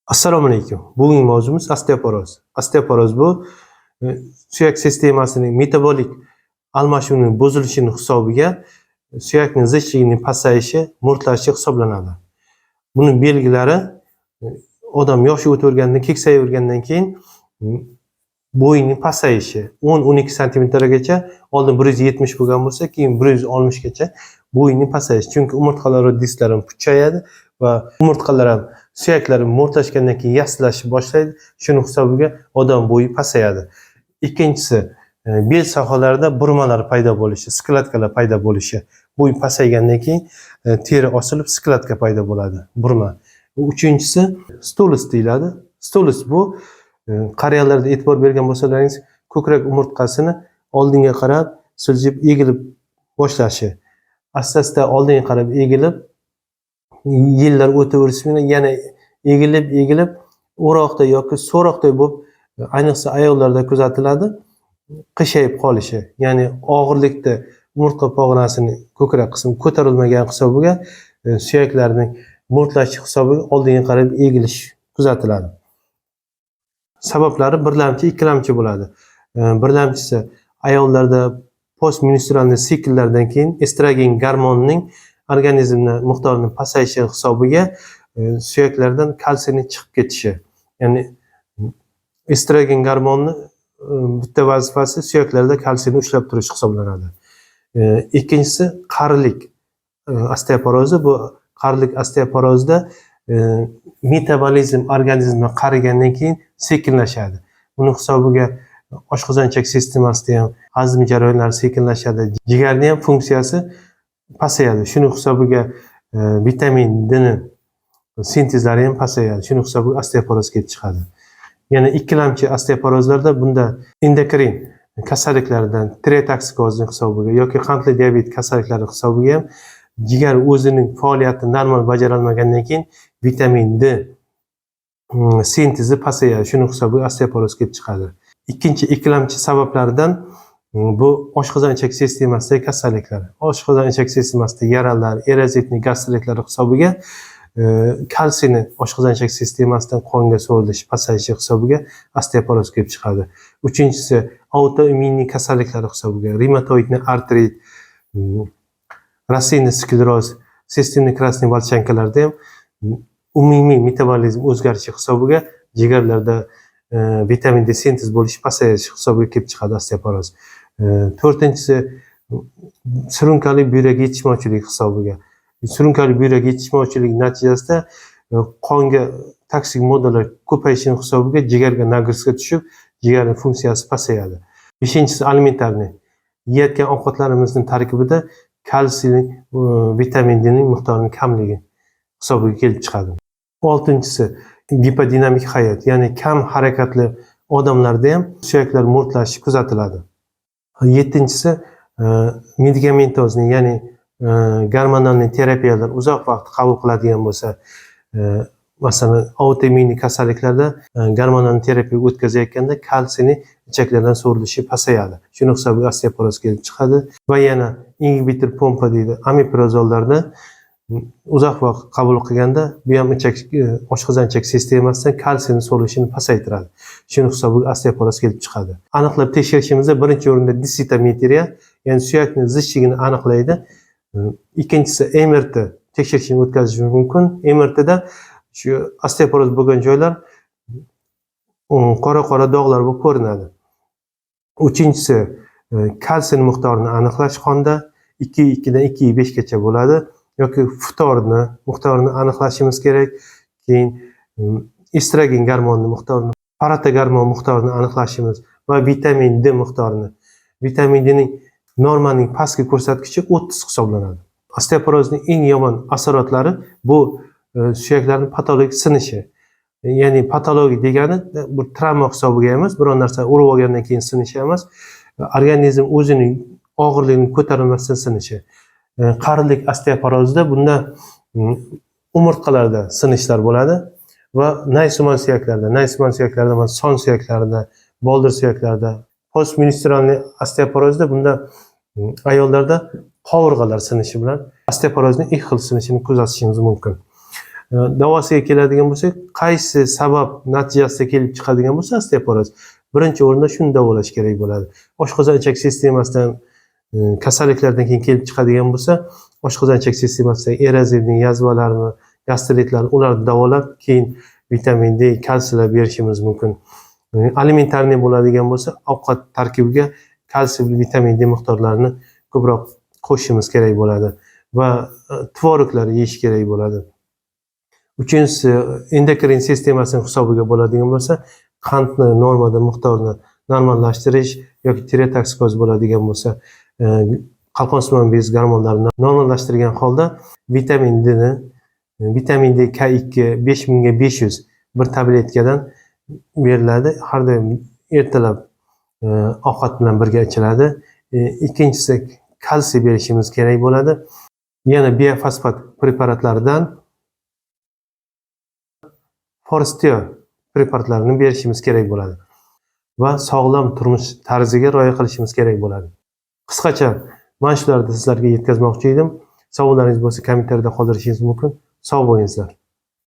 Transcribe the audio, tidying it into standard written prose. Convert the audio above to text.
Assalomu alaykum. Bugungi mavzumiz osteoporoz. Osteoporoz bu suyak sistemasining metabolik almashuvining buzilishining hisobiga suyakning zichligining pasayishi, mo'rtlashi hisoblanadi. Buning belgilari odam yoshi o'tavergandan, keksayavergandan keyin bo'yining pasayishi 10-12 santimetrgacha, oldin 170 bo'lgan bo'lsa, keyin 160 gacha bo'yining pasayishi. Chunki umurtqalar disklari puchayadi va umurtqalar ham suyaklar mo'rtlashgandan keyin yassilashni boshlaydi. Shuning hisobiga odam bo'yi pasayadi. Ikkinchisi, bel sohalarida burmalar paydo bo'lishi, skladkalar paydo bo'lishi. Bo'y pasaygandan keyin teri osilib skladka paydo bo'ladi, burma. Uchinchisi, stolus deyiladi. Stolus bu qariyalarda e'tibor bergan bo'lsalaringiz, ko'krak umurtqasini oldinga qarab siljib, egilib boshlashi. Asta-asta oldinga qarab egilib, yillar o'taverishi bilan yana egilib o'roqday yoki so'roqday bo'lib, ayniqsa ayollarda kuzatiladi, qiyshayib qolishi. Ya'ni og'irlikda umurtqa pog'onasini ko'krak qismi ko'tarilmagan hisobiga suyaklarning mo'rtlashi hisobiga oldinga qarab egilish kuzatiladi. Sabablari birlamchi, ikkilamchi bo'ladi. Birlamchisi, ayollarda postmenstrual sikllardan keyin estrogen gormonining organizmda miqdorining pasayishi hisobiga suyaklardan kalsiyning chiqib ketishi. Ya'ni estrogen gormoni bitta vazifasi suyaklarda kalsiyni ushlab turish hisoblanadi. Ikkinchisi, qarilik osteoporozi. Bu qarilik osteoporozda metabolizm organizmda qarigandan keyin sekinlashadi. Buni hisobiga oshqozonchak sistemasida ham hazm jarayonlari sekinlashadi. Jigarning ham funksiyasi pasayadi. Shuning hisobiga vitamin D ni sintezlari ham pasayadi. Shuning hisobiga osteoporoz kelib chiqadi. Yana ikkilamchi osteoporozlarda bunda endokrin kasalliklardan, tireotoksikozning hisobiga yoki qandli diabet kasalliklari hisobiga ham jigar o'zining faoliyatini normal bajara olmagandan keyin vitamin D sintezi pasayadi. Shuning hisobiga osteoporoz kelib chiqadi. Ikkinchi ikkilamchi sabablaridan bu oshqozonchak sistemasidagi kasalliklar. Oshqozonchak sistemasida yaralar, erazitni gastritlar hisobiga kalsiyni oshqozonchak sistemasidan qonga so'rilishi pasayishi hisobiga osteoporoz kelib chiqadi. Uchinchisi, autoimmuniy kasalliklar hisobiga reumatoidni artrit, rasseyniy skleroz, sistemik krasniy volchankalarda ham umumiy metabolizm o'zgarishi hisobiga jigarlarda vitamin D sintez bo'lishi pasayishi hisobiga kelib chiqadi osteoporoz. To'rtinchisi, surunkali buyrak yetishmovchiligi hisobiga. Surunkali buyrak yetishmovchiligi natijasida qonga toksik moddalar ko'payishining hisobiga jigarga nagrizga tushib, jigarning funksiyasi pasayadi. Beshinchisi, alimentarniy. Yeyotgan ovqatlarimizning tarkibida kalsiy, vitamin D ning miqdorining kamligi hisobiga kelib chiqadi. Oltinchisi, gipodinamik hayot, ya'ni kam harakatli odamlarda ham suyaklar mo'rtlashi kuzatiladi. Yettinchisi, medikamentozli, ya'ni gormonal terapiyalar uzoq vaqt qabul qiladigan bo'lsa, masalan, autoimmuniy kasalliklarda gormonal terapiya o'tkazayotganda kalsiyning ichaklardan so'rilishi pasayadi. Shuning hisobiga osteoporoz kelib chiqadi. Va yana inhibitor pompa deydi, omeprazollarda uzoq vaqt qabul qilganda bu ham oshqozonchak sistemasidan kalsiyning so'rilishini pasaytiradi. Shuning hisobiga osteoporoz kelib chiqadi. Aniqlab tekshirishimizda birinchi o'rinda densitometriya, ya'ni suyakning zichligini aniqlaydi. Ikkinchisi, MRT tekshirishni o'tkazish mumkin. MRTda shu osteoporoz bo'lgan joylar qora-qora dog'lar bo'lib ko'rinadi. Uchinchisi, kalsiy miqdorini aniqlash qonda 2,2 dan 2,5 gacha bo'ladi. Yoki futorni miqdorini aniqlashimiz kerak. Keyin estrogen gormoni miqdorini, paratogormon miqdorini aniqlashimiz va vitamin D miqdorini. Vitamin D ning normaning pastki ko'rsatkichi 30 hisoblanadi. Osteoporozning eng yomon asoratlari bu suyaklarning patologik sinishi. Ya'ni patologiya degani bu travma hisobiga emas, biror narsa urib olgandan keyin sinishi emas, organizm o'zining og'irligini ko'tarilmasdan sinishi. Qarilik osteoporozda bunda umurtqalarda sinishlar bo'ladi va naysimon suyaklarda, son suyaklarida, boldir suyaklarida, postmenstrual osteoporozda bunda ayollarda qovurg'alar sinishi bilan osteoporozning ikki xil sinishini kuzatishimiz mumkin. Davosiga keladigan bo'lsak, qaysi sabab natijasida kelib chiqadigan bo'lsa osteoporoz, birinchi o'rinda shuni davolash kerak bo'ladi. Oshqozon-ichak sistemasidan kasalliklardan keyin kelib chiqadigan bo'lsa, oshqozon-ichak sistemasidagi erozivni yazvalarni, gastritlarni ularni davolab, keyin vitamin D, kalsiylar berishimiz mumkin. Alimentarniy bo'ladigan bo'lsa, ovqat tarkibiga kalsiy, vitamin D miqdorlarini ko'proq qo'shishimiz kerak bo'ladi va tvoroglar yeyish kerak bo'ladi. Uchinchisi, endokrin sistemasining hisobiga bo'ladigan bo'lsa, qandni normada miqdorini normallashtirish yoki tireotoksikoz bo'ladigan bo'lsa, qalqonsimon bez gormonlarini normallashtirgan holda vitamin D K2 5500 bir tabletkadan beriladi. Har doim ertalab ovqat bilan birga ichiladi. Ikkinchisi, kalsiy berishimiz kerak bo'ladi. Yana biofosfat preparatlaridan Forsteo preparatlarini berishimiz kerak bo'ladi va sog'lom turmush tarziga rioya qilishimiz kerak bo'ladi. Qisqacha mana shularni sizlarga yetkazmoqchi edim. Savollaringiz bo'lsa kommentariyada qoldirishingiz mumkin. Sog' bo'lingizlar.